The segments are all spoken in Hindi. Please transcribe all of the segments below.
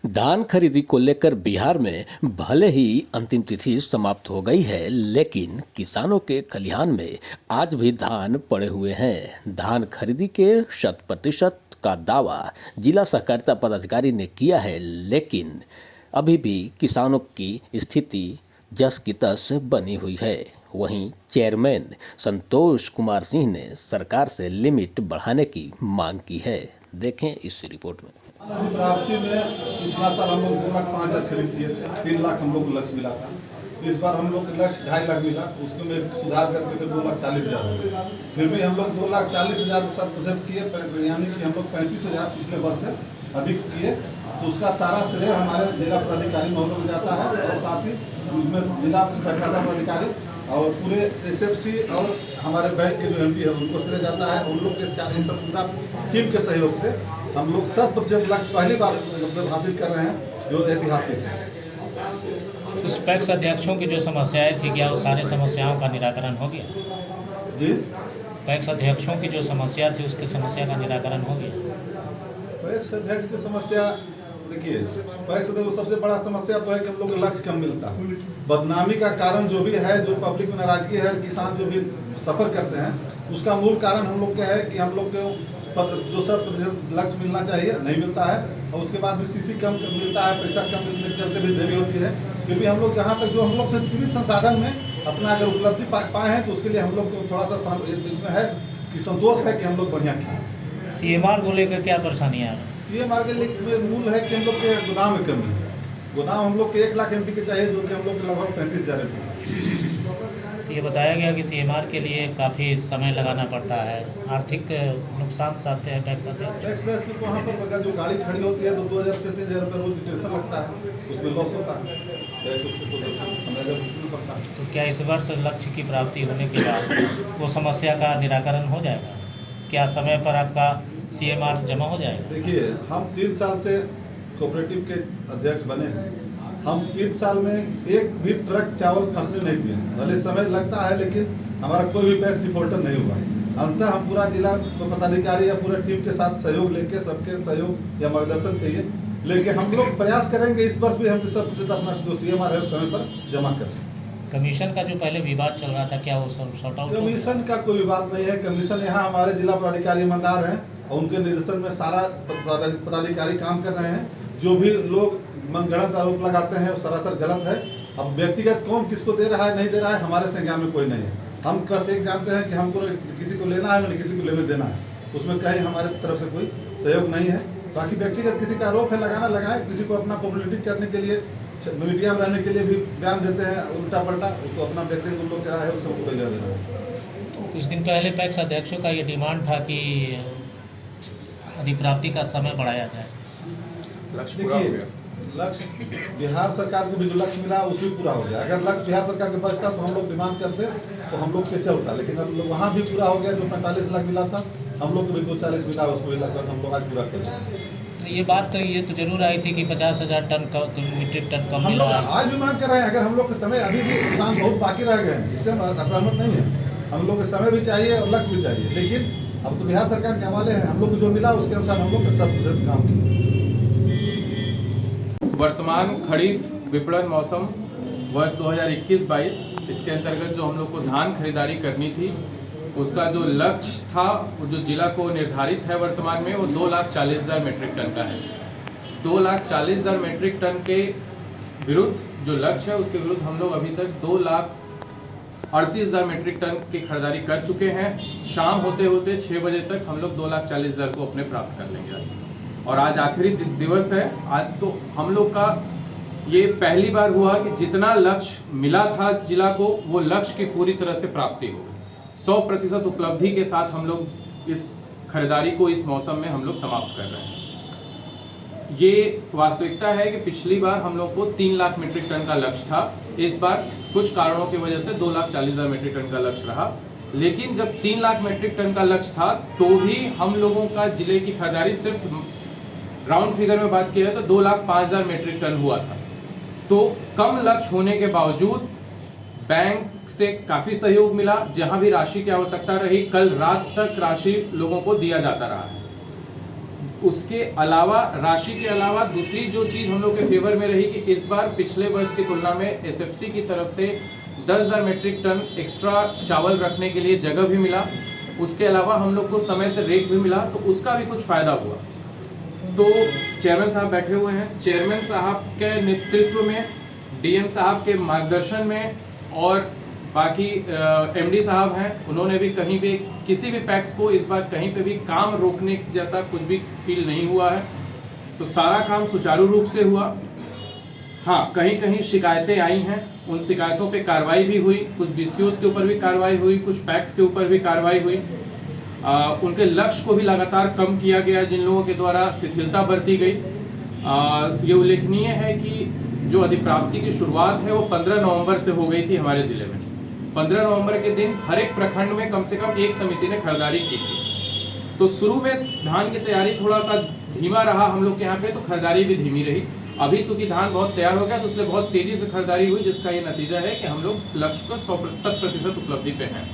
धान खरीदी को लेकर बिहार में भले ही अंतिम तिथि समाप्त हो गई है, लेकिन किसानों के खलिहान में आज भी धान पड़े हुए हैं। धान खरीदी के 100% का दावा जिला सहकारिता पदाधिकारी ने किया है, लेकिन अभी भी किसानों की स्थिति जस की तस बनी हुई है। वहीं चेयरमैन संतोष कुमार सिंह ने सरकार से लिमिट बढ़ाने की मांग की है। देखें इस रिपोर्ट में। प्राप्ति में पिछला साल हम लोग 2,05,000 खरीद किए थे, 3 लाख हम लोग को लक्ष्य मिला था। इस बार हम लोग को लक्ष्य 2.5 लाख मिला, उसको में सुधार करके फिर 2,40,000 हो गया। फिर भी हम लोग 2,40,000 के 7% किए, यानी कि हम लोग 35,000 पिछले वर्ष से अधिक किए। तो उसका सारा श्रेय हमारे जिला पदाधिकारी महोदय को जाता है, और साथ ही उसमें जिला सहकारिता पदाधिकारी और पूरे एसएफसी और हमारे बैंक के जो एमडी है उनको श्रेय जाता है। उन लोग के सब पूरा टीम के सहयोग से हम लोग 100% लक्ष्य पहली बार मतलब हासिल कर रहे हैं, जो ऐतिहासिक है। इस पैक्स अध्यक्षों की जो समस्याएं थी, क्या वो सारी समस्याओं का निराकरण हो गया? जी, पैक्स अध्यक्षों की जो समस्या थी उसकी समस्या का निराकरण हो गया? पैक्स अध्यक्ष की समस्या देखिए, पैक्स अध्यक्ष सबसे बड़ा समस्या तो है कि हम लोग को लक्ष्य कम मिलता है। बदनामी का कारण जो भी है, जो पब्लिक में नाराजगी है, किसान जो भी सफर करते हैं, उसका मूल कारण हम लोग क्या है कि हम लोग को जो 100% लक्ष्य मिलना चाहिए नहीं मिलता है, और उसके बाद भी सीसी कम मिलता है, पैसा कम मिलने के चलते भी देरी होती है। फिर भी हम लोग यहाँ तक जो हम लोग से सीमित संसाधन में अपना अगर उपलब्धि पाए हैं, तो उसके लिए हम लोग को थोड़ा सा इसमें है कि संतोष है कि हम लोग बढ़िया किए। सीएमआर को लेकर क्या परेशानियाँ आ रही? सीएमआर के लिए मूल है कि हम लोग के गोदाम में कमी है। गोदाम हम लोग के 1 लाख एमटी के चाहिए, जो कि हम लोग के लगभग 35,000 एमटी। तो ये बताया गया कि सीएमआर के लिए काफ़ी समय लगाना पड़ता है, आर्थिक नुकसान सहते हैं पैक्स अध्यक्ष। एक्सप्रेस को वहाँ पर अगर जो गाड़ी खड़ी होती है तो 2,000 से 3,000 रुपये रोज डिटेंशन लगता है, उसमें लॉस होता है, 15,000 पड़ता है। तो क्या इस वर्ष लक्ष्य की प्राप्ति होने के बाद वो समस्या का निराकरण हो जाएगा? क्या समय पर आपका सीएमआर जमा हो जाएगा? देखिए, हम 3 साल से कोऑपरेटिव के अध्यक्ष बने हैं। हम 3 साल में एक भी ट्रक चावल फंसने नहीं दिए। भले समय लगता है, लेकिन हमारा कोई भी पैक्स डिफॉल्टर नहीं हुआ। अंततः हम पूरा जिला पदाधिकारी या पूरा टीम के साथ सहयोग लेके, सबके सहयोग या मार्गदर्शन चाहिए लेके हम लोग प्रयास करेंगे इस वर्ष भी हम 100% अपना जो सीएमआर है समय पर जमा करें। कमीशन का जो पहले विवाद चल रहा था, क्या वो सब सॉर्ट आउट? कमीशन का कोई विवाद नहीं है। कमीशन यहाँ हमारे जिला पदाधिकारी ईमानदार हैं और उनके निर्देशन में सारा पदाधिकारी काम कर रहे हैं। जो भी लोग मनगढ़ंत आरोप लगाते हैं वो सरासर गलत है। अब व्यक्तिगत कौन किसको दे रहा है नहीं दे रहा है, हमारे संज्ञान में कोई नहीं है। हम बस एक जानते हैं कि हमको किसी को लेना है, किसी को लेने देना है, उसमें कहीं हमारे तरफ से कोई सहयोग नहीं है। बाकी व्यक्तिगत किसी का आरोप है, लगाना लगाए। किसी को अपना पब्लिसिटी करने के लिए, मीडिया में रहने के लिए भी बयान देते हैं उल्टा पलटा, तो अपना व्यक्तिगत लोग क्या है उसको कोई लेना देना है। कुछ दिन पहले पैक्स अध्यक्षों का ये डिमांड था कि अधिप्राप्ति का समय बढ़ाया जाए। लक्ष्य पूरा हो गया। लक्ष्य बिहार सरकार को भी जो लक्ष्य मिला उसभी पूरा हो गया। अगर लक्ष्य बिहार सरकार के बचता तो हम लोग डिमांड करते तो हम लोग के चलता, लेकिन अब वहाँ भी पूरा हो गया। जो 45 लाख मिला था हम लोग को भी 240 मिला, उसको भी लगभग हम लोग आज पूरा कर रहे। तो ये बात तो ये तो जरूर आई थी कि 50,000 मीट्रिक टन कम हम लोग मिला। आज भी मांग कर रहे हैं। अगर हम लोग के समय अभी भी किसान बहुत बाकी रह गए हैं, इससे हम असहमत नहीं है। हम लोग के समय भी चाहिए और लक्ष्य भी चाहिए, लेकिन अब तो बिहार सरकार के हवाले है। हम लोग को जो मिला उसके अनुसार हम लोग 100% काम किया। वर्तमान खरीफ विपणन मौसम वर्ष 2021-22 इसके अंतर्गत जो हम लोग को धान खरीदारी करनी थी, उसका जो लक्ष्य था वो जो जिला को निर्धारित है वर्तमान में, वो 2,40,000 मीट्रिक टन का है। 2,40,000 मीट्रिक टन के विरुद्ध जो लक्ष्य है उसके विरुद्ध हम लोग अभी तक 2,38,000 मीट्रिक टन की खरीदारी कर चुके हैं। शाम होते होते 6 बजे तक हम लोग 2,40,000 को अपने प्राप्त कर लेंगे आज। और आज आखिरी दिवस है। आज तो हम लोग का ये पहली बार हुआ कि जितना लक्ष्य मिला था जिला को, वो लक्ष्य की पूरी तरह से प्राप्ति हो गई। 100% उपलब्धि के साथ हम लोग इस खरीदारी को इस मौसम में हम लोग समाप्त कर रहे हैं। ये वास्तविकता है कि पिछली बार हम लोग को 3 लाख मीट्रिक टन का लक्ष्य था। इस बार कुछ कारणों की वजह से 2,40,000 मीट्रिक टन का लक्ष्य रहा। लेकिन जब 3 लाख मीट्रिक टन का लक्ष्य था तो भी हम लोगों का जिले की खरीदारी सिर्फ राउंड फिगर में बात किया है तो 2,05,000 मीट्रिक टन हुआ था। तो कम लक्ष्य होने के बावजूद बैंक से काफ़ी सहयोग मिला। जहां भी राशि की आवश्यकता रही, कल रात तक राशि लोगों को दिया जाता रहा है। उसके अलावा राशि के अलावा दूसरी जो चीज़ हम लोग के फेवर में रही कि इस बार पिछले वर्ष की तुलना में एसएफसी की तरफ से 10,000 मीट्रिक टन एक्स्ट्रा चावल रखने के लिए जगह भी मिला। उसके अलावा हम लोग को समय से रेट भी मिला, तो उसका भी कुछ फ़ायदा हुआ। तो चेयरमैन साहब बैठे हुए हैं, चेयरमैन साहब के नेतृत्व में, डीएम साहब के मार्गदर्शन में और बाकी एमडी साहब हैं, उन्होंने भी कहीं भी किसी भी पैक्स को इस बार कहीं पे भी काम रोकने जैसा कुछ भी फील नहीं हुआ है। तो सारा काम सुचारू रूप से हुआ। हाँ, कहीं कहीं शिकायतें आई हैं, उन शिकायतों पे कार्रवाई भी हुई, कुछ बीसीओस के ऊपर भी कार्रवाई हुई, कुछ पैक्स के ऊपर भी कार्रवाई हुई। उनके लक्ष्य को भी लगातार कम किया गया जिन लोगों के द्वारा शिथिलता बरती गई। ये उल्लेखनीय है कि जो अधिप्राप्ति की शुरुआत है वो 15 नवंबर से हो गई थी हमारे ज़िले में। 15 नवंबर के दिन हर एक प्रखंड में कम से कम एक समिति ने खरीदारी की थी। तो शुरू में धान की तैयारी थोड़ा सा धीमा रहा हम लोग के यहाँ पे, तो खरीदारी भी धीमी रही। अभी तो कि धान बहुत तैयार हो गया तो इसलिए बहुत तेज़ी से खरीदारी हुई, जिसका ये नतीजा है कि हम लोग लक्ष्य को 100% उपलब्धि पे हैं।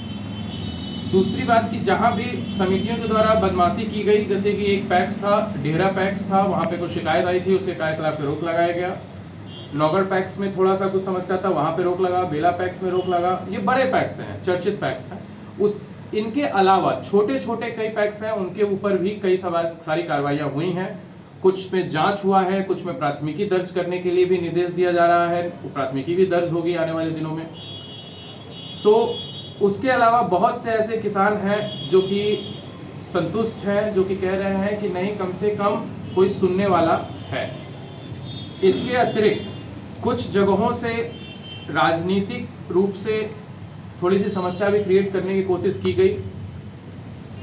दूसरी बात कि जहाँ भी समितियों के द्वारा बदमाशी की गई, जैसे कि एक पैक्स था, डेहरा पैक्स था, वहाँ पे कुछ शिकायत आई थी, उसके कार्यकलाप पे रोक लगाया गया। नौगढ़ पैक्स में थोड़ा सा कुछ समस्या था, वहाँ पे रोक लगा। बेला पैक्स में रोक लगा। ये बड़े पैक्स हैं, चर्चित पैक्स हैं। इनके अलावा छोटे छोटे कई पैक्स हैं, उनके ऊपर भी कई सारी कार्रवाइयाँ हुई हैं। कुछ में जांच हुआ है, कुछ में प्राथमिकी दर्ज करने के लिए भी निर्देश दिया जा रहा है। वो प्राथमिकी भी दर्ज होगी आने वाले दिनों में। तो उसके अलावा बहुत से ऐसे किसान हैं जो कि संतुष्ट हैं, जो कि कह रहे हैं कि नहीं, कम से कम कोई सुनने वाला है। इसके अतिरिक्त कुछ जगहों से राजनीतिक रूप से थोड़ी सी समस्या भी क्रिएट करने की कोशिश की गई।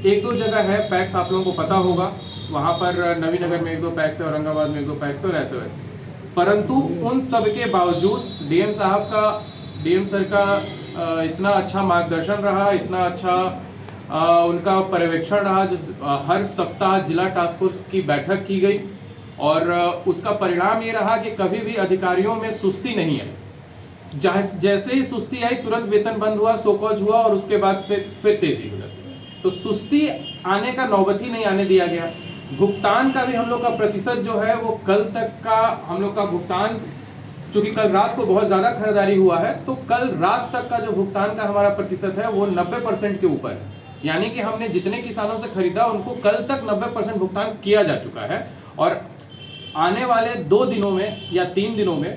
एक दो जगह है पैक्स, आप लोगों को पता होगा, वहाँ पर नवीनगर में 1-2 पैक्स है, औरंगाबाद में 1-2 पैक्स है और ऐसे वैसे। परंतु उन सब के बावजूद डीएम सर का इतना अच्छा मार्गदर्शन रहा, इतना अच्छा उनका पर्यवेक्षण रहा। हर सप्ताह जिला टास्क फोर्स की बैठक की गई और उसका परिणाम ये रहा कि कभी भी अधिकारियों में सुस्ती नहीं है। जैसे ही सुस्ती आई तुरंत वेतन बंद हुआ, शोकॉज हुआ और उसके बाद से फिर तेजी हुई। तो सुस्ती आने का नौबत ही नहीं आने दिया गया। भुगतान का भी हम लोग का प्रतिशत जो है वो कल तक का हम लोग का भुगतान, चूंकि कल रात को बहुत ज़्यादा खरीदारी हुआ है, तो कल रात तक का जो भुगतान का हमारा प्रतिशत है वो 90% के ऊपर है। यानी कि हमने जितने किसानों से खरीदा उनको कल तक 90% भुगतान किया जा चुका है और आने वाले 2 दिनों में या 3 दिनों में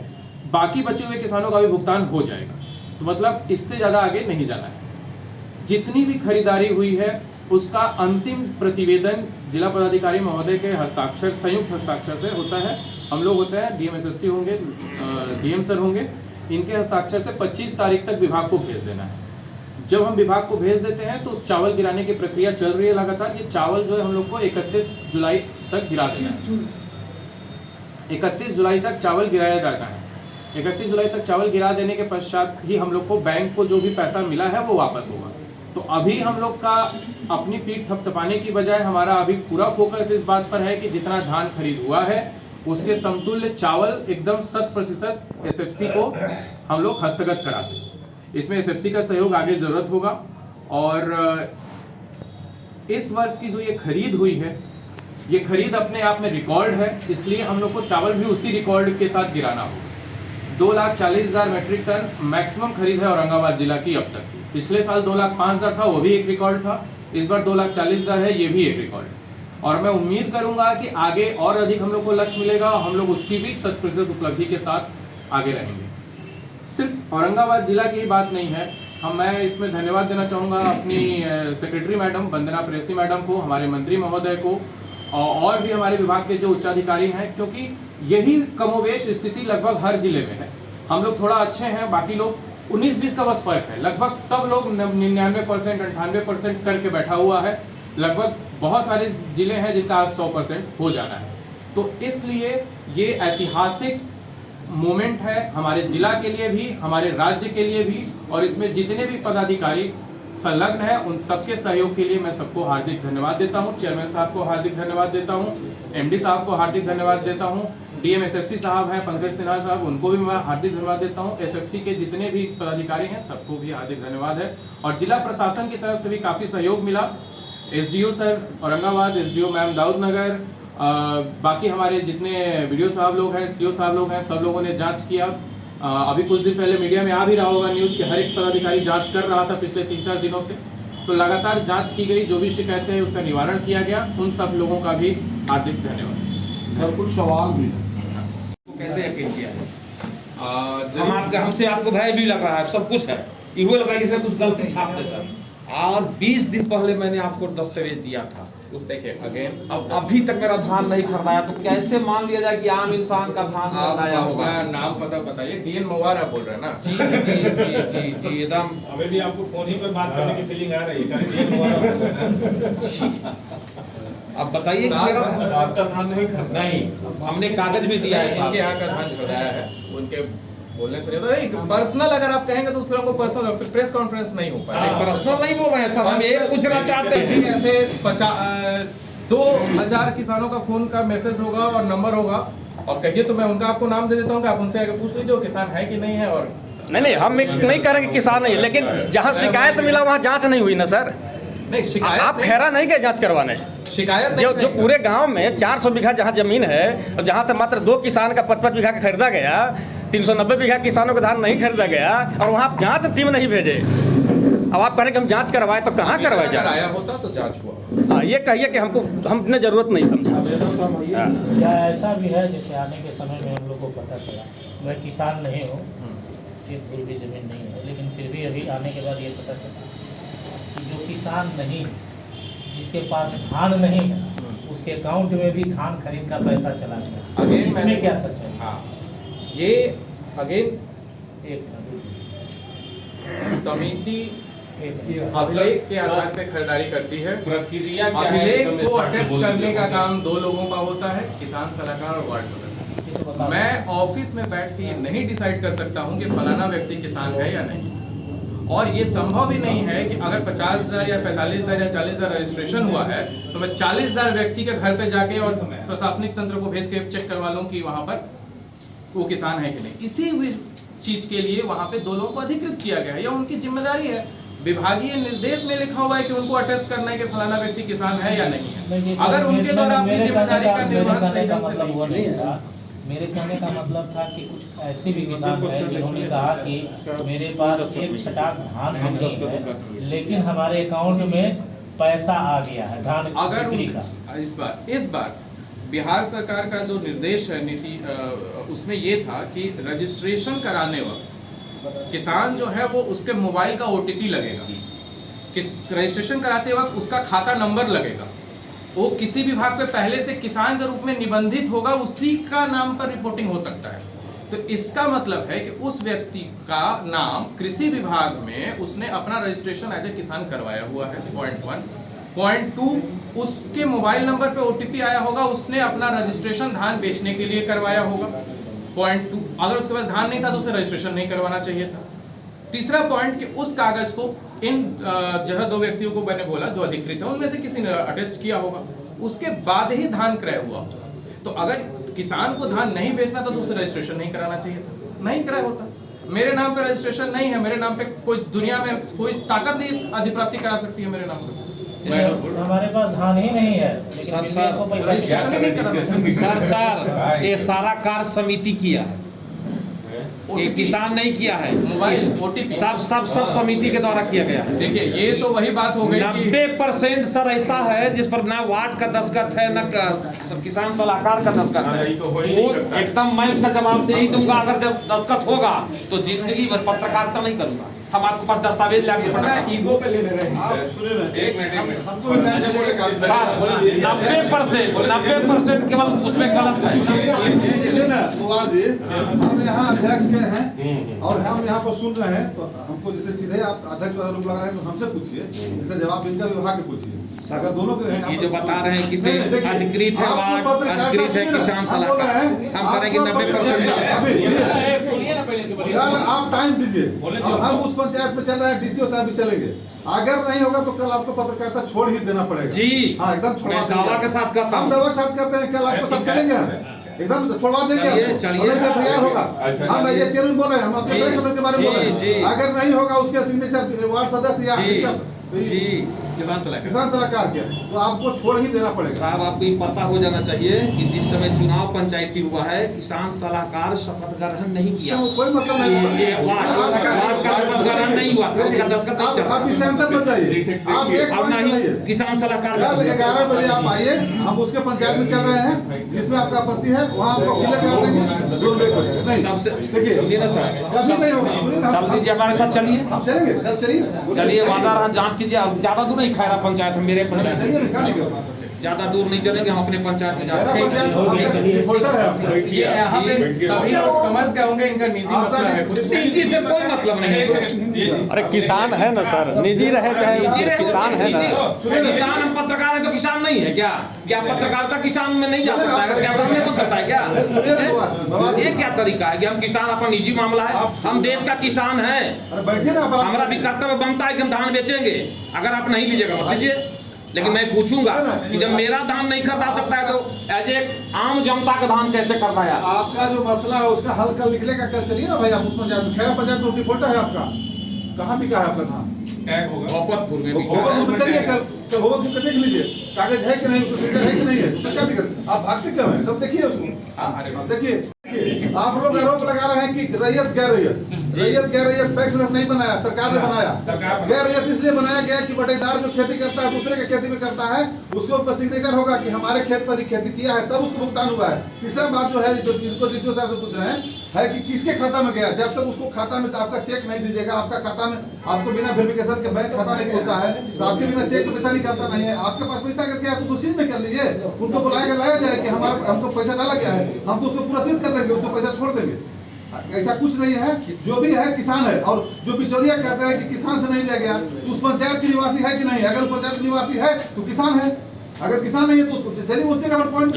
बाकी बचे हुए किसानों का भी भुगतान हो जाएगा। तो मतलब इससे ज़्यादा आगे नहीं जाना है। जितनी भी खरीदारी हुई है उसका अंतिम प्रतिवेदन जिला पदाधिकारी महोदय के हस्ताक्षर, संयुक्त हस्ताक्षर से होता है। हम लोग होते हैं, डीएम एसएफसी होंगे, डीएम सर होंगे, इनके हस्ताक्षर से 25 तारीख तक विभाग को भेज देना है। जब हम विभाग को भेज देते हैं तो चावल गिराने की प्रक्रिया चल रही है लगातार। ये चावल जो है हम लोग को 31 जुलाई तक गिरा देना है। 31 जुलाई तक चावल गिराया जाना है। 31 जुलाई तक चावल गिरा देने के पश्चात ही हम लोग को बैंक को जो भी पैसा मिला है वो वापस होगा। तो अभी हम लोग का अपनी पीठ थपथपाने की बजाय हमारा अभी पूरा फोकस इस बात पर है कि जितना धान खरीद हुआ है उसके समतुल्य चावल एकदम 100% एसएफसी को हम लोग हस्तगत करा दें। इसमें एसएफसी का सहयोग आगे ज़रूरत होगा। और इस वर्ष की जो ये खरीद हुई है, ये खरीद अपने आप में रिकॉर्ड है, इसलिए हम लोग को चावल भी उसी रिकॉर्ड के साथ गिराना होगा। 2,40,000 मीट्रिक टन मैक्सिमम खरीद है औरंगाबाद जिला की अब तक की। पिछले साल 2,05,000 था, वो भी एक रिकॉर्ड था। इस बार 2,40,000 है, ये भी एक रिकॉर्ड है। और मैं उम्मीद करूंगा कि आगे और अधिक हम लोग को लक्ष्य मिलेगा और हम लोग उसकी भी 100% उपलब्धि के साथ आगे रहेंगे। सिर्फ औरंगाबाद जिला की ही बात नहीं है, मैं इसमें धन्यवाद देना चाहूँगा अपनी सेक्रेटरी मैडम वंदना प्रेसी मैडम को, हमारे मंत्री महोदय को और भी हमारे विभाग के जो उच्चाधिकारी हैं, क्योंकि यही कमोवेश स्थिति लगभग हर जिले में है। हम लोग थोड़ा अच्छे हैं, बाकी लोग 19-20 का बस फर्क है। लगभग सब लोग 99%, 98% करके बैठा हुआ है। लगभग बहुत सारे जिले हैं जिनका आज 100% हो जाना है। तो इसलिए ये ऐतिहासिक मोमेंट है हमारे जिला के लिए भी, हमारे राज्य के लिए भी, और इसमें जितने भी पदाधिकारी संलग्न है उन सबके सहयोग के लिए मैं सबको हार्दिक धन्यवाद देता हूं। चेयरमैन साहब को हार्दिक धन्यवाद देता हूं, एमडी साहब को हार्दिक धन्यवाद देता हूं, डीएम एसएफसी साहब हैं पंकज सिन्हा साहब, उनको भी मैं हार्दिक धन्यवाद देता हूं। एसएफसी के जितने भी पदाधिकारी हैं सबको भी हार्दिक धन्यवाद है। और जिला प्रशासन की तरफ से भी काफ़ी सहयोग मिला। SDO sir Aurangabad, SDO ma'am Daudnagar, बाकी हमारे जितने वीडियो साहब लोग हैं, सीओ साहब लोग हैं, सब लोगों ने जांच किया। अभी कुछ दिन पहले मीडिया में आ भी रहा होगा न्यूज़ कि हर एक पदाधिकारी जांच कर रहा था पिछले 3-4 दिनों से। तो लगातार जांच की गई, जो भी शिकायतें हैं उसका निवारण किया गया। उन सब लोगों का भी हार्दिक धन्यवाद। सर कुछ सवाल भी कैसे यकीन किया है? हमसे आपको भय भी लग रहा है, सब कुछ है, इहो लग रहा है कि इसमें कुछ गलती छाप देता है। और 20 दिन पहले मैंने आपको दस्तावेज दिया था, देखिए अगेन अब अभी तक मेरा धान नहीं खरीदाया, तो कैसे मान लिया जाए कि आम इंसान का धान खरीदाया होगा? नाम पता बताइए। डीएन मोवार आप बोल रहे हैं ना? जी जी जी जी जी एकदम। अभी भी आपको फोन ही पर बात करने की फीलिंग आ रही है। अब बताइए कि मेरा आपका धान नहीं खरीदा? नहीं, हमने कागज भी दिया है। इनके यहाँ का धान छुड़ाया है, उनके बोलने से नहीं। तो पर्सनल अगर आप कहेंगे तो दूसरों को पर्सनल प्रेस कॉन्फ्रेंस नहीं हो पाएगा। पर्सनल नहीं बोल रहे हैं सर, हम ये पूछना चाहते हैं। ऐसे 2000 किसानों का फोन का मैसेज होगा और नंबर होगा, और कहिए तो मैं उनका आपको नाम दे देता हूँ कि आप उनसे आगे पूछ लीजिए वो किसान है कि नहीं है। और नहीं, हम नहीं करेंगे किसान नहीं, लेकिन जहाँ शिकायत मिला वहाँ जांच नहीं हुई ना सर। नहीं, शिकायत आप खैरा नहीं गए जांच करवाने? शिकायत जो पूरे गांव में 400 बीघा जहाँ जमीन है, और जहाँ से मात्र 2 किसान का 55 बीघा का खरीदा गया, 390 बीघा किसानों का धान नहीं खरीदा गया, और वहाँ जांच टीम नहीं भेजे। अब आप कहें कि हम जांच करवाए, तो कहाँ करवाए जा रहा आया होता तो जांच हुआ। हाँ, ये कहिए कि हमने जरूरत नहीं समझा। या ऐसा भी है जैसे आने के समय में हम लोग को पता चला, मैं किसान नहीं हूँ, सिर्फ भी ज़मीन नहीं है, लेकिन फिर भी अभी आने के बाद ये पता चला कि जो किसान नहीं, जिसके पास धान नहीं है, उसके अकाउंट में भी धान खरीद का पैसा चला गया। इसमें क्या सच है? हाँ, ये अगेन समिति अभिलेख के आधार पे खरीदारी करती है। प्रक्रिया अभिलेख को अटेस्ट करने का काम 2 लोगों का होता है, किसान सलाहकार और वार्ड सदस्य। मैं ऑफिस में बैठ के ये नहीं डिसाइड कर सकता हूँ कि फलाना व्यक्ति किसान है या नहीं, और ये संभव ही नहीं है कि अगर 50,000 या 45,000 या 40,000 रजिस्ट्रेशन हुआ है तो मैं 40,000 व्यक्ति के घर पे जाके और प्रशासनिक तंत्र को भेज के चेक करवा लूँ कि वहाँ पर वो किसान है कि नहीं। इसी चीज के लिए वहाँ पे 2 लोगों को अधिकृत किया गया है, यह उनकी जिम्मेदारी है। विभागीय निर्देश में लिखा हुआ है कि उनको अटेस्ट करना है कि फलाना व्यक्ति किसान है या नहीं है। अगर उनके द्वारा अपनी जिम्मेदारी का निर्वहन सही ढंग से नहीं किया। मेरे कहने का मतलब था कि कुछ ऐसे भी किसान हैं जिन्होंने कहा कि मेरे पास एक छटाक धान नहीं है, लेकिन हमारे अकाउंट में पैसा आ गया है धान बिक्री का। इस बार बिहार सरकार का जो निर्देश है नीति, उसमें ये था कि रजिस्ट्रेशन कराने वक्त किसान जो है वो उसके मोबाइल का OTP लगेगा, रजिस्ट्रेशन कराते वक्त उसका खाता नंबर लगेगा, वो किसी विभाग पे पहले से किसान के रूप में निबंधित होगा, उसी का नाम पर रिपोर्टिंग हो सकता है। तो इसका मतलब है कि उस व्यक्ति का नाम कृषि विभाग में उसने अपना रजिस्ट्रेशन एज ए किसान करवाया हुआ है। पॉइंट 1। पॉइंट 2, उसके मोबाइल नंबर पे OTP आया होगा, उसने अपना रजिस्ट्रेशन धान बेचने के लिए करवाया होगा। पॉइंट 2, अगर उसके पास धान नहीं था तो उसे रजिस्ट्रेशन नहीं करवाना चाहिए था। तीसरा पॉइंट कि उस कागज को इन जो 2 व्यक्तियों को मैंने बोला जो अधिकृत है, उनमें से किसी ने अटेस्ट किया होगा, उसके बाद ही धान क्रय हुआ। तो अगर किसान को धान नहीं बेचना था तो उसे रजिस्ट्रेशन नहीं कराना चाहिए था, नहीं कराया होता। मेरे नाम पे रजिस्ट्रेशन नहीं है, मेरे नाम पे कोई दुनिया में कोई ताकत नहीं अधिप्राप्ति करा सकती है मेरे नाम पे। हमारे पास धान ही नहीं है, लेकिन रजिस्ट्रेशन ही नहीं कराना। सर ये सारा कार्य समिति किया है, ये किसान नहीं किया है। मोबाइल OTP सब समिति के द्वारा किया गया है। देखिए ये तो वही बात हो गई कि 90% सर ऐसा है जिस पर ना वार्ड का दस्तखत है ना किसान सलाहकार का दस्तखत है। वो एकदम मैं उसका जवाब दे ही दूंगा, अगर जब दस्तखत होगा तो जिंदगी भर पत्रकारिता नहीं करूंगा। हम आपके पास दस्तावेज लाके पता है ईगो पे ले रहे हैं। आप सुने ना, एक मिनट हमको 90% केवल उसमें गलत है। ना कुमार जी, हम यहाँ अध्यक्ष के हैं और हम यहाँ पर सुन रहे हैं, तो हमको जैसे सीधे आप अध्यक्ष पर आरोप लगा रहे हैं तो हमसे पूछिए, इसका जवाब इनका विभाग के पूछिए। अगर दोनों के ये जो बता रहे हैं कि अधिकृत है वार्ड, अधिकृत है किसान सलाहकार, हम करेंगे 90%। कल आप टाइम दीजिए और हम उस पंचायत में चल रहे हैं, DCO साहब भी चलेंगे। अगर नहीं होगा तो कल आपको पत्रकारिता छोड़ ही देना पड़ेगा जी। हाँ, एकदम छोड़वा देंगे। दावा के साथ करता हूं। हम दावा के साथ करते हैं, कल आपको साथ चलेंगे, हम एकदम छोड़वा देंगे। चलिए तैयार होगा। हम ये चेयरमैन बोल रहे हैं, हम अपने प्रेस सदस्य के बारे में बोल रहे हैं। अगर नहीं होगा उसके सिग्नेचर वार्ड सदस्य या तो ये जी किसान सलाहकार किसान सलाहकार क्या, तो आपको छोड़ ही देना पड़ेगा। साहब, आपको ये पता हो जाना चाहिए कि जिस समय चुनाव पंचायती हुआ है, किसान सलाहकार शपथ ग्रहण नहीं किया। इससे कोई मतलब नहीं। ये वार्ड का शपथ ग्रहण नहीं हुआ था, उसका दस्तखत नहीं चला। आप इससे अंदर मत जाइए, आप एक अब पॉइंट नहीं बनाइए। किसान सलाहकार कल 11 बजे आप आइए, हम उसके पंचायत में चल रहे हैं, जिसमें आपका आपत्ति है वहाँ आपको क्लियर करा देंगे, दूर ब्रेक हो जाएगा। नहीं सबसे देखिए, सुनिए ना सर, कभी नहीं होगा, सुनिए ना, चल दीजिए हमारे साथ, चलिए हम चलेंगे, कल चलिए, चलिए वादा रहा, जांच कीजिए। अब ज्यादा दूर नहीं, खैरा पंचायत है, मेरे पंचायत चलिए में। निकाल लीजिए। ज्यादा दूर नहीं चलेंगे, हम अपने पंचायत में मेरा जाते पंचायत आपका फोल्डर है आपका। ये यहाँ पे सभी लोग समझ गए होंगे इनका निजी मसला है। निजी से कोई मतलब नहीं है। अरे किसान है ना सर, निजी रहे चाहे किसान है ना। किसान, हम पत्रकार है तो किसान नहीं है क्या? क्या पत्रकारिता किसान में नहीं जा सकता है? क्या सामने बन सकता है क्या? ये क्या तरीका है कि हम किसान, अपना निजी मामला है, हम देश का किसान है। अरे बैठिए ना, हमारा भी कर्तव्य बनता है कि हम धान बेचेंगे। अगर आप नहीं लीजिएगा मत लीजिए, लेकिन मैं पूछूंगा कि जब मेरा धान नहीं खरीदा सकता है तो एज एक आम जनता का धान कैसे खरीदाया? आपका जो मसला है उसका हल कल निकलेगा। कल चलिए ना भाई, आप उस पंचायत, खैरा पंचायत में डिफॉल्टर है आपका, कहाँ भी कहा है आपका धान? टैग होगा। भोपतपुर में भी भोपाल चलिए, कल भोपाल को देख लीजिए, कागज है कि नहीं, उसको सिग्नेचर है कि नहीं है, उससे क्या दिक्कत? आप भागते क्यों हैं? तब देखिए उसको, आप देखिए। आप लोग आरोप लगा रहे हैं कि रैयत गैर रैयत टैक्स नहीं बनाया, सरकार ने बनाया। गैर रैयत इसलिए बनाया गया कि बटेदार जो खेती करता है, दूसरे के खेती में करता है, उसके ऊपर सिग्नेचर होगा कि हमारे खेत पर ही खेती किया है, तब उसको भुगतान हुआ है। तीसरा बात जो है, जो जिनको डीसीओ साहब से पूछ रहे हैं, है कि किसके खाता में गया। जब तक उसको खाता में आपका चेक नहीं दीजिएगा, आपका खाता में आपको बिना वेरिफिकेशन के बैंक खाता नहीं खुलता है, तो आपके बिना चेक का पैसा निकलता नहीं है। आपके पास पैसा करके आप उस चीज में कर लीजिए, उनको बुलाया लाया जाए कि हमारा हमको पैसा डाला गया है, हम तो उसको पूरा सिद्ध कर देंगे, उसको पैसा छोड़ देंगे। ऐसा कुछ नहीं है। जो भी है किसान है, और जो बिचौलिया कहते हैं कि किसान से नहीं लिया गया, तो उस पंचायत के निवासी है कि नहीं? अगर उस पंचायत के निवासी है तो किसान है, अगर किसान नहीं है तो चलिए उससे का पॉइंट।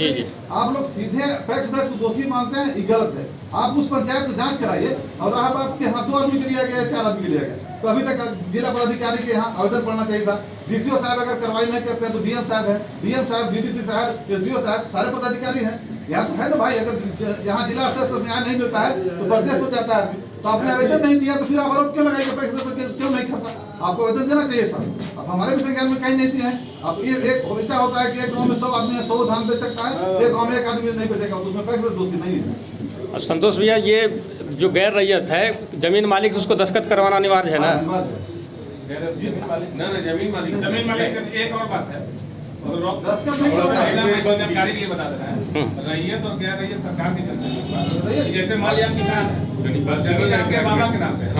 आप लोग सीधे पैक्स को दोषी मानते हैं, ये गलत है। आप उस पंचायत को जांच कराइए, और रहा बात के हाँ 2 आदमी के लिया गया, 4 आदमी के लिया गया, तो अभी तक जिला पदाधिकारी के यहाँ आवेदन पड़ना चाहिए था। डीसीओ साहब अगर कार्रवाई नहीं करते हैं तो डीएम साहब है, डीएम साहब, डीडीसी साहब, एसडीओ साहब, सारे पदाधिकारी हैं। यहाँ तो है ना भाई, अगर यहाँ जिला स्तर पर न्याय नहीं मिलता है तो प्रदेश को जाता है। तो आपने आवेदन नहीं दिया तो फिर आप आरोप क्यों लगाएंगे? पैसे क्यों नहीं करता? आपको आवेदन देना चाहिए था। अब हमारे भी संज्ञान में कहीं नहीं दिए हैं। अब ये एक ऐसा होता है कि एक गाँव में 100 आदमी है, 100 धान बेच सकता है, एक गाँव में 1 आदमी नहीं बेचेगा, तो उसमें पैसे दोषी नहीं है। संतोष भैया, ये जो गैर रैयत है, जमीन मालिक से उसको दस्तखत करवाना अनिवार्य है ना? जमीन मालिक से एक और बात है, दस्तखत नहीं करवाना। जानकारी के लिए बता दे रहा है, रैयत और गैर रैयत सरकार की चलती है। जैसे मान लिया किसान है, जमीन आपके बाबा के नाम पे है,